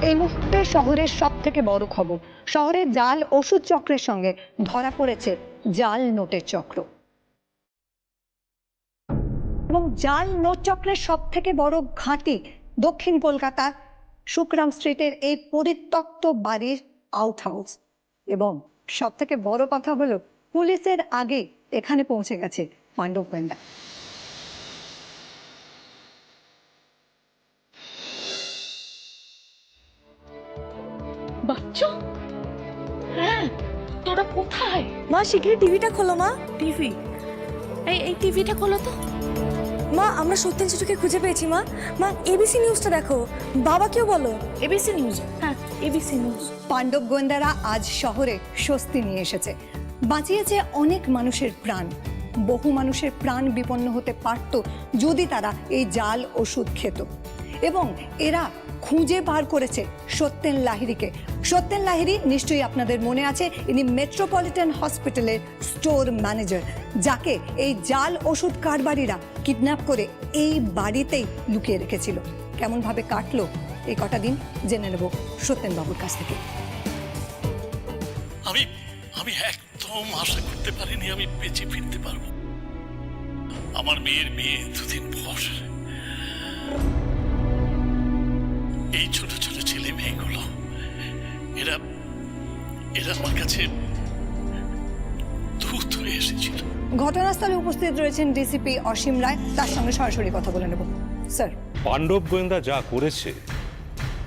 এই মুহূর্তে শহরের সব থেকে বড় খবর, শহরের জাল ওষুধ চক্রের সঙ্গে ধরা পড়েছে জাল নোটের চক্র। এবং জাল নোট চক্রের সব থেকে বড় ঘাঁটি দক্ষিণ কলকাতা শুকরাম স্ট্রিটের এই পরিত্যক্ত বাড়ির আউট হাউস। এবং সব থেকে বড় কথা হলো, পুলিশের আগে এখানে পৌঁছে গেছে পাণ্ডব গোয়েন্দা। বাচ্চু, হ্যাঁ তোরা কোথায়? মা শিগগিরই টিভিটা খোলো। মা টিভি? এই টিভিটা খোলো তো। মা আমরা সত্যেন সেতুকে খুঁজে পেয়েছি। মা মা এবিসি নিউজটা দেখো, বাবাকেও বলো। ABC news? হ্যাঁ এবিসি নিউজ। পাণ্ডব গোয়েন্দারা আজ শহরে স্বস্তি নিয়ে এসেছে, বাঁচিয়েছে অনেক মানুষের প্রাণ। বহু মানুষের প্রাণ বিপন্ন হতে পারত যদি তারা এই জাল ওষুধ খেত। এবং এরা খুঁজে বার করেছে সত্যেন লাহিড়িকে। সত্যেন লাহিড়ি নিশ্চয়ই আপনাদের মনে আছে, ইনি মেট্রোপলিটন হসপিটালের স্টোর ম্যানেজার, যাকে এই জাল ওষুধ কারবারিরা কিডন্যাপ করে এই বাড়িতেই লুকিয়ে রেখেছিল। কেমনভাবে কাটলো এই কটা দিন জেনে নেব সত্যেন বাবুর কাছ থেকে। আমি একদম আশা করতে পারিনি আমি বেঁচে ফিরতে পারবো। আমার মেয়ের বিয়ে দুদিন পর এই ছোট ছোট ছেলে মেয়েগুলো এরা আমার কাছে দ্রুত হয়ে এসেছিল। ঘটনাস্থলে উপস্থিত রয়েছেন ডিসিপি অসীম রায়, তার সঙ্গে সরাসরি কথা বলে নেব। স্যার, পাণ্ডব গোয়েন্দা যা করেছে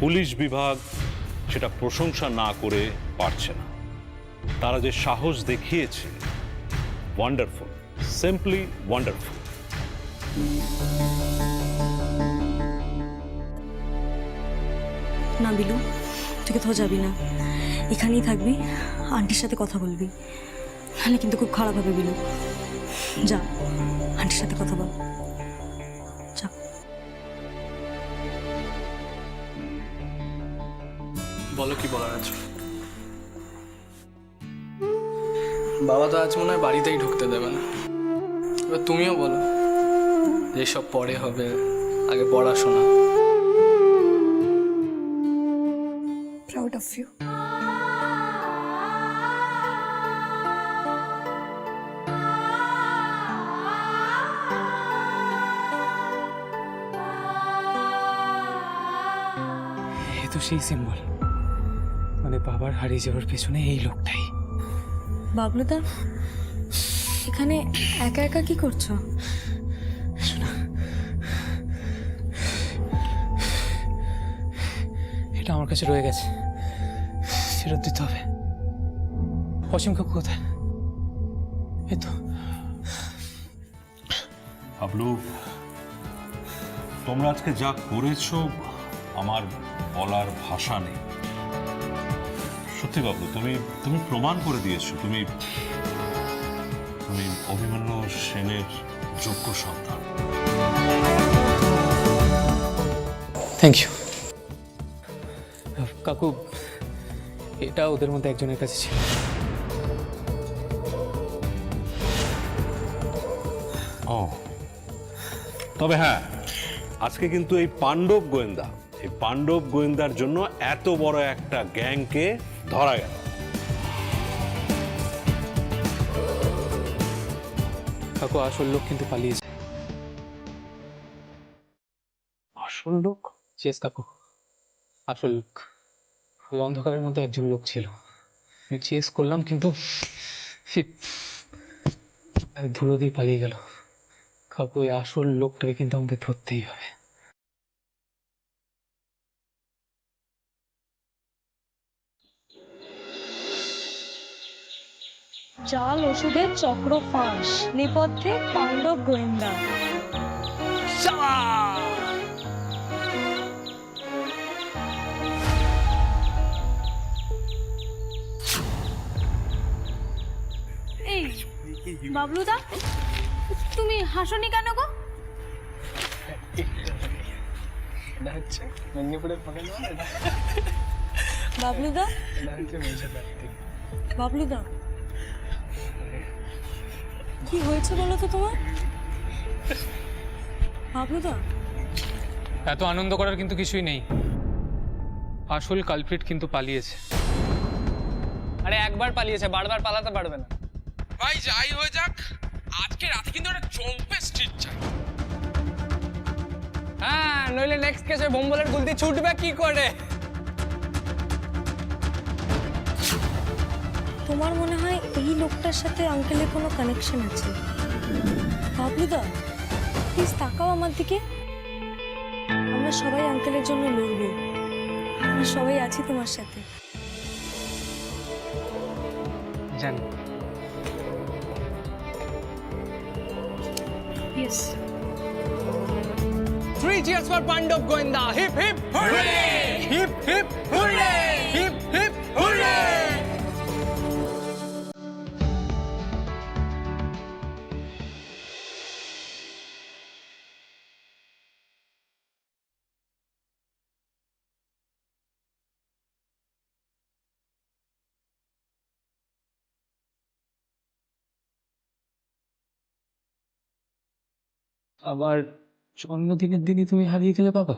পুলিশ বিভাগ সেটা প্রশংসা না করে পারছে না। তারা যে সাহস দেখিয়েছে, ওয়ান্ডারফুল, সিম্পলি ওয়ান্ডারফুল। না বিলু, তুই কোথাও যাবি না, এখানেই থাকবি, আন্টির সাথে কথা বলবি, নাহলে কিন্তু খুব খারাপ হবে। বিলু যা, আন্টির সাথে কথা বল, যা। বলো কি বলার আছে। বাবা তো আজ মনে হয় বাড়িতেই ঢুকতে দেবে না। এবার তুমিও বলো, যেসব পরে হবে, আগে পড়াশোনা। proud of you. এ তো সেই সিম্বল, মানে বাবার হারিয়ে যাওয়ার পেছনে এই লোকটাই। বাবলুদা, এখানে একা একা কি করছো? শোনা, এটা আমার কাছে রয়ে গেছে, ফেরত দিতে হবে। অসীম কাকু কোথায়? এই তো। বাবলু, তোমরা আজকে যা করেছো আমার বলার ভাষা নেই। সত্যি বাবলু, তুমি প্রমাণ করে দিয়েছো তুমি অভিমন্যু সেনের যোগ্য সন্তান। থ্যাংক ইউ কাকু, এটা ওদের মধ্যে একজনের কাছে ছিল। ও, তবে হ্যাঁ, আজকে কিন্তু এই পাণ্ডব গোয়েন্দার জন্য এত বড় একটা গ্যাংকে ধরা গেল। কাকু, আসল লোক কিন্তু পালিয়েছে। আসল লোক? চেস কাকু, আসল লোক। ওই অন্ধকারের মধ্যে একজন লোক ছিল, আমি চেস করলাম কিন্তু ধুলো দিয়ে পালিয়ে গেল। কাকু, ওই আসল লোকটাকে কিন্তু আমাদের ধরতেই হবে। জাল ওষুধের চক্র ফাঁস, নেপথ্যে পাণ্ডব গোয়েন্দা। এই বাবলুদা, তুমি হাসনি কেন গো? বাবলুদা, বাবলুদা, কি হয়েছে বলো তো তোমার? বাবলুদা, এত আনন্দ করার কিন্তু কিছুই নেই। আসল কালপ্রিট কিন্তু পালিয়েছে। আরে একবার পালিয়েছে, বারবার পালাতে পারবে না। ভাই যাই হয়ে যাক, আজকে রাতে কিন্তু একটা চম্পে স্ট্রিট চাই। হ্যাঁ, নইলে নেক্সট কেসে বোম্বলের গুলতি ছুটবে কি করে? তোমার মনে হয় এই লোকটার সাথে আঙ্কেলের কোনো কানেকশন আছে? বাবলুদা, প্লিজ তাকাও আমার দিকে। আমরা সবাই আঙ্কেলের জন্য লড়বো, আমরা সবাই আছি তোমার সাথে। জানি। Yes. 3 cheers for Pandov Goinda. Hip hip hooray! Hip hip hooray! Hip hip hooray! আবার জন্মদিনের দিনই তুমি হারিয়ে গেলে বাবা।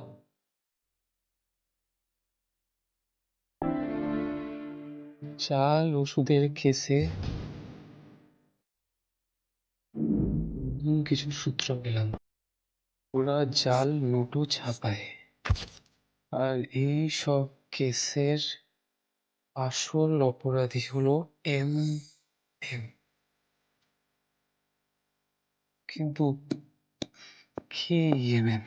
চাল ওষুধের কেসে কিছু সূত্র পেলাম। ওরা জাল নোটও ছাপায়, আর এই সব কেসের আসল অপরাধী হলো এম এম। কিন্তু কে এম এম?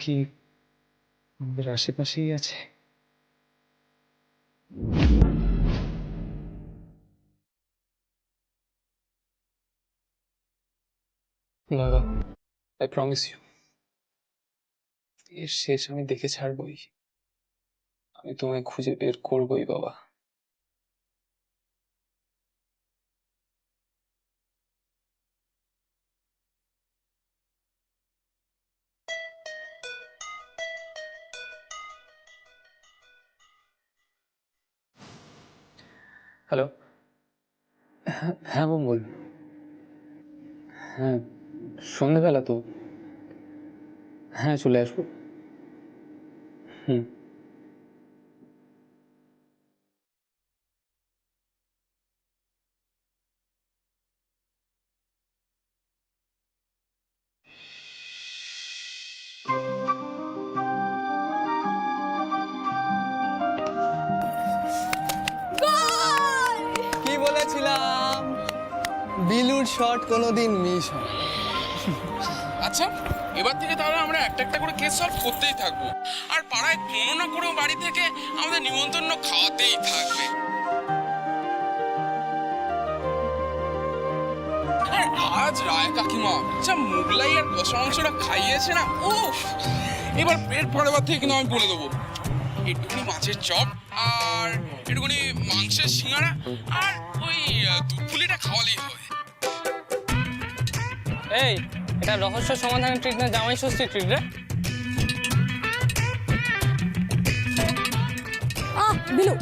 কি আমাদের আশেপাশেই আছে? দাদা, আই প্রমিস ইউ, এর শেষ আমি দেখে ছাড়বই। আমি তোমায় খুঁজে বের করবই বাবা। হ্যালো, হ্যাঁ বল। হ্যাঁ, সন্ধ্যেবেলা তো। হ্যাঁ, চলে আসবো। হুম। কি বলেছিলাম, বিলুর শট কোনোদিন মিস হয়। আচ্ছা, এবার থেকে তাহলে আমরা একটা একটা করে কেস সলভ করতেই থাকবো, আর পাড়ায় কোনো না কোনো বাড়ি থেকে আমাদের নিমন্ত্রণ খাওয়াতেই থাকবে। আর আজ রায় কাকিমা যা মুগলাই আর কষা মাংসটা খাইয়েছে না, ও এবার পেট ভরাবার থেকে কিন্তু আমি বলে দেবো, একটুখানি মাছের চপ আর একটুখানি মাংসের সিঙ্গাড়া আর ওই দুধ পুলিটা খাওয়ালেই হয়। এই, এটা রহস্য সমাধানের ট্রিট না জামাই ষষ্ঠীর ট্রিট রে? বিলু,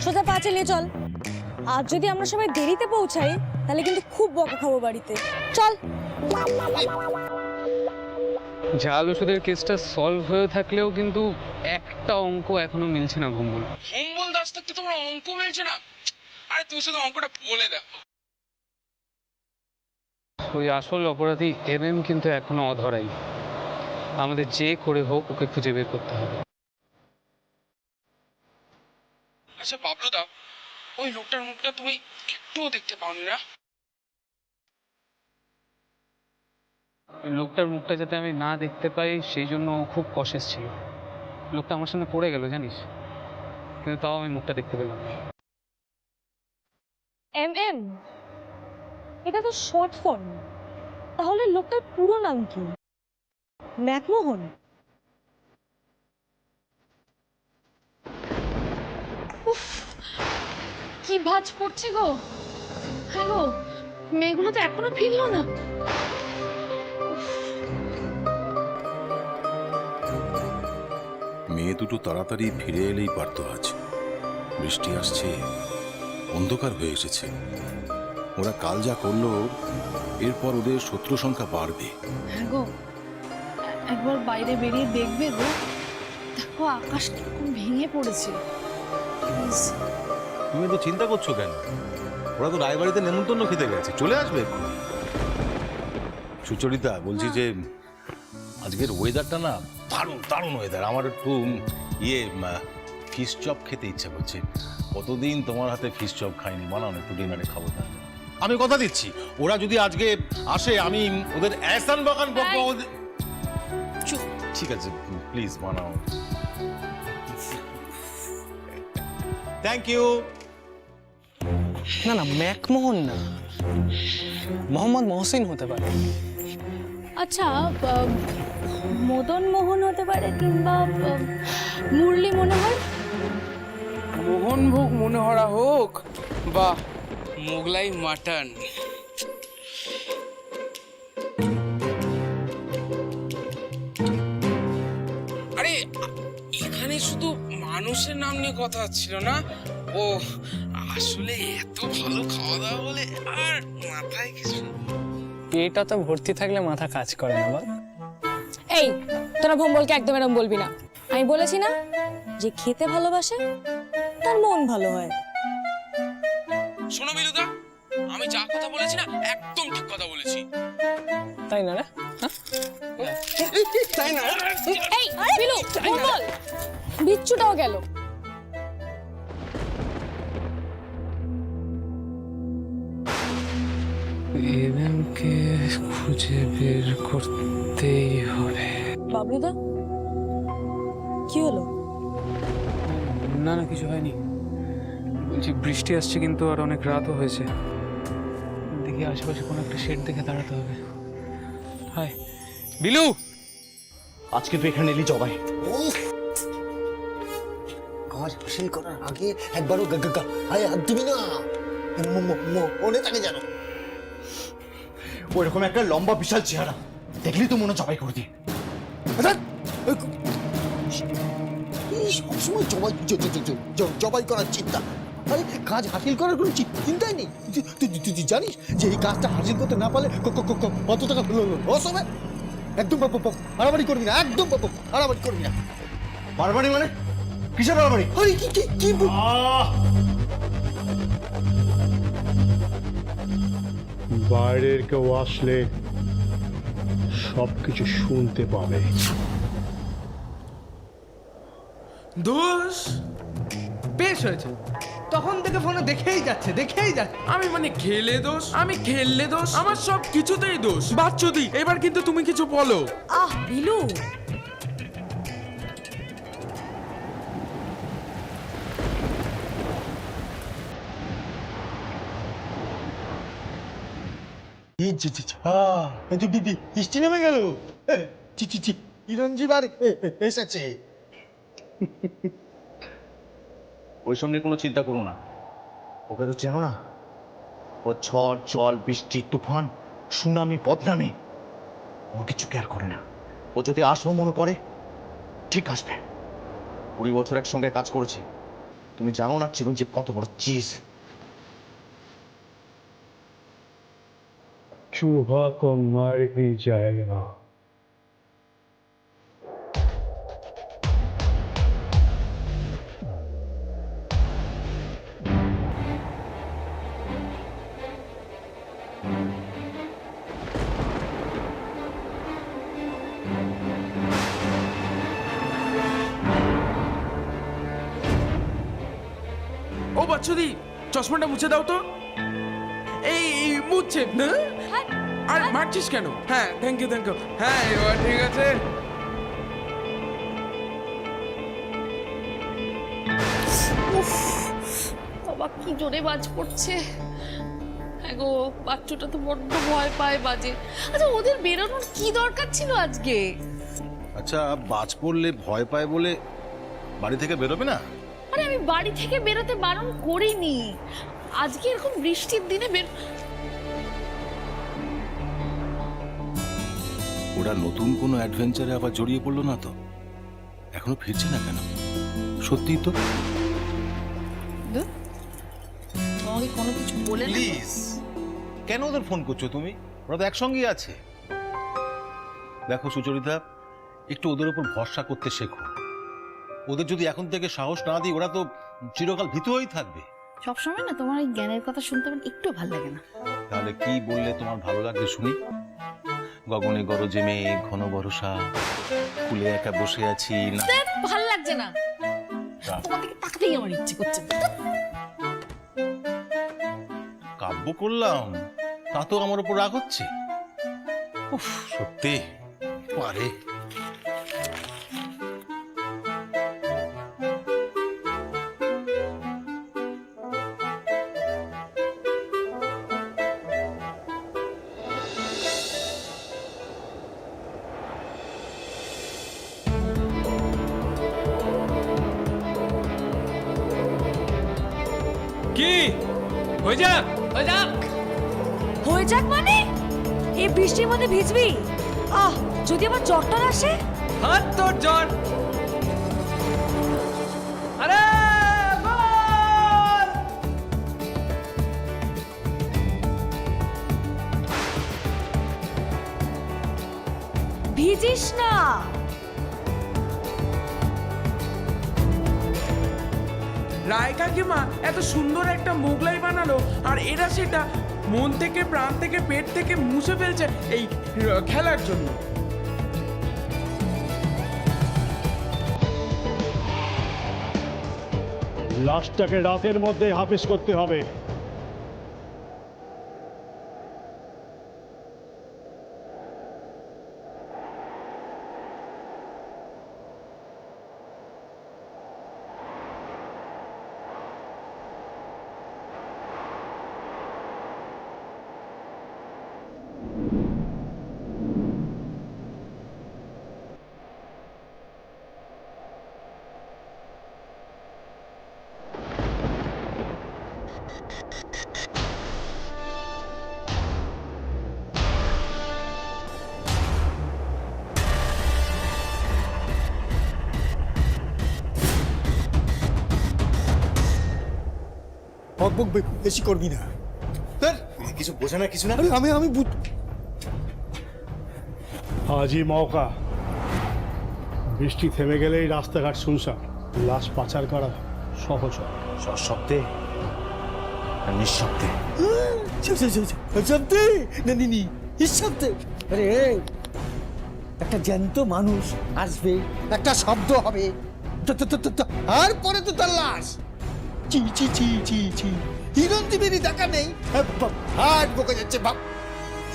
সোজা পা চালিয়ে চল। আজ যদি আমরা সবাই দেরিতে পৌঁছাই তাহলে কিন্তু খুব বকা খাবো বাড়িতে। চল। জাল ওষুধের কেসটা সলভ হয়ে থাকলেও কিন্তু একটা অঙ্ক এখনো মিলছে না ভুম্বল। ভুম্বল দাস থাকতে তোমার অঙ্ক মিলছে না? আরে তুমি শুধু অঙ্কটা বলে দেখো। ওই আসল অপরাধী এম এম কিন্তু এখনো অধরাই। আমাদের যে করে হোক ওকে খুঁজে বের করতে হবে। আচ্ছা বাবলুদা, ওই লোকটার মুখটা তুমি একটুও দেখতে পাওনি না? ওই লোকটার মুখটা যাতে আমি না দেখতে পাই সেই জন্য ও খুব কশেস ছিল। লোকটা আমার সামনে পড়ে গেল জানিস, কিন্তু তাও আমি মুখটা দেখতে পেলাম না। এম এম, এটা তো শর্ট ফর্ম। তাহলে লোকটার পুরো নাম কি? ম্যাকমোহন? কি ভাঁজ পড়ছে গো। হ্যাঁ গো, মেয়েগুলো তো এখনো ফিরলো না। মেয়ে দুটো তাড়াতাড়ি ফিরে এলেই পারত। আজ বৃষ্টি আসছে, অন্ধকার হয়ে এসেছে। ওরা কাল যা করলো এরপর ওদের শত্রু সংখ্যা বাড়বে। হ্যাঁ গো, একবার বাইরে বেরিয়ে দেখবে গো, দেখো আকাশ কিরকম ভেঙে পড়েছে। Please, তুমি তো চিন্তা করছো কেন? ওরা তো রায়বাড়িতে নেমন্তন্ন খেতে গেছে, চলে আসবে এক্ষুনি। সুচরিতা, বলছি যে আজকের ওয়েদারটা না দারুণ দারুণ ওয়েদার। আমার একটু ফিশ চপ খেতে ইচ্ছা করছে। কতদিন তোমার হাতে ফিশ চপ খাইনি, বানাও না, একটু ডিনারে খাবো। তাহলে আমি কথা দিচ্ছি, ওরা যদি আজকে আসে আমি ওদের এহসান বাগান ঠিক আছে, প্লিজ বানাও। Thank you. না না, ম্যাকমোহন না, মোহাম্মদ মহসিন হতে পারে। আচ্ছা, মদন মোহন হতে পারে, কিংবা মুরলি মনোহর। মোহনভোগ মনোহরা হোক বা মোগলাই মাটন, আরে এখানে শুধু মানুষের নাম নিয়ে কথা হচ্ছিল না। ও আসলে এত ভালো খাওয়া দাওয়া বলে আর মাথায় কিছু। পেটটা তো ভর্তি থাকলে মাথা কাজ করে না বল। এই, তোরা ভোম্বলকে একদম এরকম বলবি না। আমি বলেছি না, যে খেতে ভালোবাসে তার মন ভালো হয়। শোনো বিলুদা, আমি যা কথা বলেছি না একদম ঠিক কথা বলেছি, তাই না রে? তাই না? এই বিলু, ভোম্বল, বিচ্ছুটাও গেল। এদেরকে খুঁজে বের করতেই হবে। বাবলুদা, কি হলো? না না, কিছু হয়নি। বলছি বৃষ্টি আসছে কিন্তু, আর অনেক রাতও হয়েছে। দেখি আশেপাশে কোনো একটা শেড দেখে দাঁড়াতে হবে। হাই বিলু, আজকে তো এখানে এলি জবাই। কাজ হাসিল করার আগে একবারও আরে হাত দিবি না, মনে থাকে জানো। ওইরকম একটা লম্বা বিশাল চেহারা দেখলি তো মনে জবাই করে দি। সবসময় জবাই করার চিন্তা। আরে কাজ হাসিল করার কোনো চিন্তাই নেই। তুই জানিস যে এই কাজটা হাসিল করতে না পারলে কত টাকা লস হবে? একদম বাড়াবাড়ি করবি না, একদম বাড়াবাড়ি করবি না। বারবারি মানে কিসের বারবারি? আরে কি বাইরের কেউ আসলে সবকিছু শুনতে পাবে। দোষ বেশ হয়েছে, তখন থেকে ফোনে দেখেই যাচ্ছে। আমি মানে খেলে দোষ, আমি খেললে দোষ, আমার সব কিছুতেই দোষ। বাচ্চুদি, এবার কিন্তু তুমি কিছু বলো। আহ বিলু, বৃষ্টি নেমে গেল। চিরঞ্জীব আর এসেছে। ওই সঙ্গে কোনো চিন্তা করো না, ওকে তো চেনো না। ও ঝড় জল বৃষ্টি তুফান সুনামি বদনামি ও কিছু কেয়ার করে না। ও যদি আসবো মনে করে ঠিক আসবে। 20 বছর একসঙ্গে কাজ করেছি, তুমি জানো না চিরঞ্জীব কত বড় চিজ। चूहा को मार ही जाएगा। ও বাচ্চুদি, চশমাটা মুছে দাও তো। এই মুছছে না, আর মারছিস কেন? হ্যাঁ, থ্যাংক ইউ। হ্যাঁ, এবার ঠিক আছে। বাবা, কি জোরে বাজ পড়ছে। হ্যাঁ গো, বাচ্চুটা তো বড্ড ভয় পায় বাজে। আচ্ছা, ওদের বেরোনোর কি দরকার ছিল আজকে? আচ্ছা, বাজ পড়লে ভয় পায় বলে বাড়ি থেকে বেরোবে না? আরে আমি বাড়ি থেকে বেরোতে বারণ করিনি, আজকে এরকম বৃষ্টির দিনে ওরা নতুন কোনো অ্যাডভেঞ্চারে আবার জড়িয়ে পড়লো না তো? এখনো ফিরছে না কেন? সত্যিই তো। আমাকে কোনো কিছু বলে না। প্লিজ কেন ওদের ফোন করছো তুমি? ওরা তো একসঙ্গেই আছে। দেখো সুচরিতা, একটু ওদের উপর ভরসা করতে শেখো। ওদের যদি এখন থেকে সাহস না দিই, ওরা তো চিরকাল ভীতু হয়েই থাকবে। সবসময় না তোমার এই জ্ঞানের কথা শুনতে আমার একটু ভালো লাগে না। তাহলে কি বললে তোমার ভালো লাগবে শুনি? গগনে গরজে মেঘ, ঘন বর্ষা, কুলে একা বসে আছি না। ভালো লাগছে না, তোমার দিকে তাকাতেই আমার ইচ্ছে করছে। কাব্য করলাম, তা তো আমার উপর রাগ হচ্ছে। উফ, সত্যি পারে। কি হয়ে যাক? হয়ে যাক। হয়ে যাক মানে এই বৃষ্টির মধ্যে ভিজবি? যদি আবার জ্বরটা আসে? হাত তোর জ্বর। আরে বল! ভিজিস না। রায় কাকিমা এত সুন্দর একটা মোগলাই বানালো, আর এরা সেটা মন থেকে, প্রাণ থেকে, পেট থেকে মুছে ফেলছে এই খেলার জন্য। লাশটাকে রাতের মধ্যে হাফিজ করতে হবে। বকবক বেশি করবি না। কিছু বোঝে না, কিছু না। আরে আমি আজই মৌকা। বৃষ্টি থেমে গেলেই রাস্তাঘাট শুনশান, লাশ পাচার করা সহজ হয়। সশব্দে আর নিঃশব্দে। শব্দে না নিনি শব্দে। আরে একটা জ্যান্ত মানুষ আসবে, একটা শব্দ হবে, আর পরে তো তার লাশ। চি চি চি চি চি, হিরণদ্বীপেরই দেখা নেই, হাট বকে যাচ্ছে বাপ।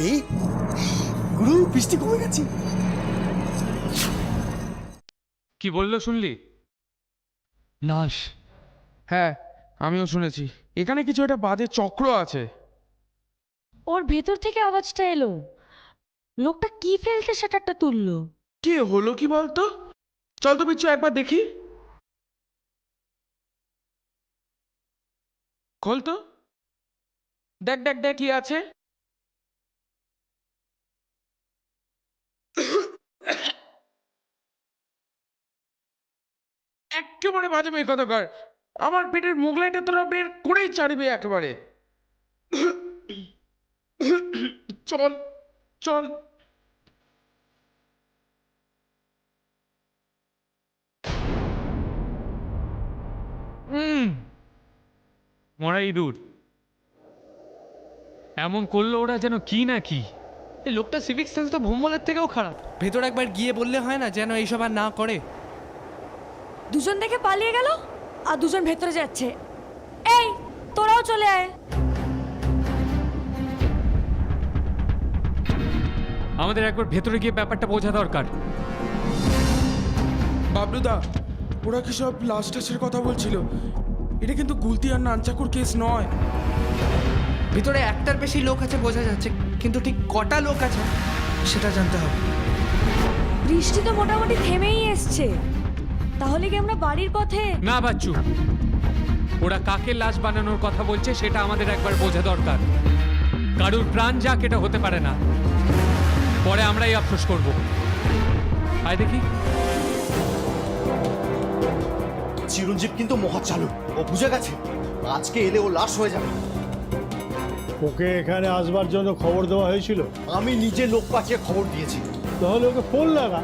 এই গুরু, বৃষ্টি কমে গেছে। কি বললো শুনলি? লাশ। হ্যাঁ, আমিও শুনেছি এখানে কিছু একটা বাজে চক্র আছে। ওর ভেতর থেকে আওয়াজটা এলো, লোকটা কি ফেলতে সেটারটা তুললো। কি হলো কি বলতো? চল তো বিচ্ছু, একবার দেখি। খোল তো, দেখ দেখ দেখ কি আছে। একেবারে বাজে মেয়ে কথাকার, আমার পেটের মোগলাইটা তোরা বের করেই ছাড়বি একেবারে। চল চল। মরা ইঁদুর এমন করলো ওরা যেন কি না কি। এই লোকটা সিভিক সেন্স তো ভোমলের থেকেও খারাপ। ভেতর একবার গিয়ে বললে হয় না যেন এইসব আর না করে? দুজন দেখে পালিয়ে গেল আর দুজন ভেতরে যাচ্ছে। এই তোরাও চলে আয়। আমাদের একবার ভেতরে গিয়ে ব্যাপারটা বোঝা দরকার। বাবলুদা, ওরা কি সব লাস্ট টাচের কথা বলছিল? এটা কিন্তু গুলতি আর নানচাকুর কেস নয়। ভিতরে একটার বেশি লোক আছে বোঝা যাচ্ছে, কিন্তু ঠিক কটা লোক আছে সেটা জানতে হবে। বৃষ্টি তো মোটামুটি থেমেই এসছে, তাহলে কি আমরা বাড়ির পথে? না বাচ্চু, ওরা কাকে লাশ বানানোর কথা বলছে সেটা আমাদের একবার বোঝা দরকার। কারুর প্রাণ যাক এটা হতে পারে না, পরে আমরাই আফসোস করব। আয় দেখি। চিরঞ্জীব কিন্তু মহা চালু, ও বুঝে গেছে আজকে এলে ও লাশ হয়ে যাবে। ওকে এখানে আসবার জন্য খবর দেওয়া হয়েছিল? আমি নিজে লোক পাঠিয়ে খবর দিয়েছি। তাহলে ওকে ফোন লাগা,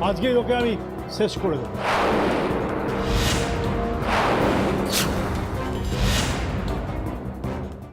আজকেই ওকে আমি শেষ করে দেবো।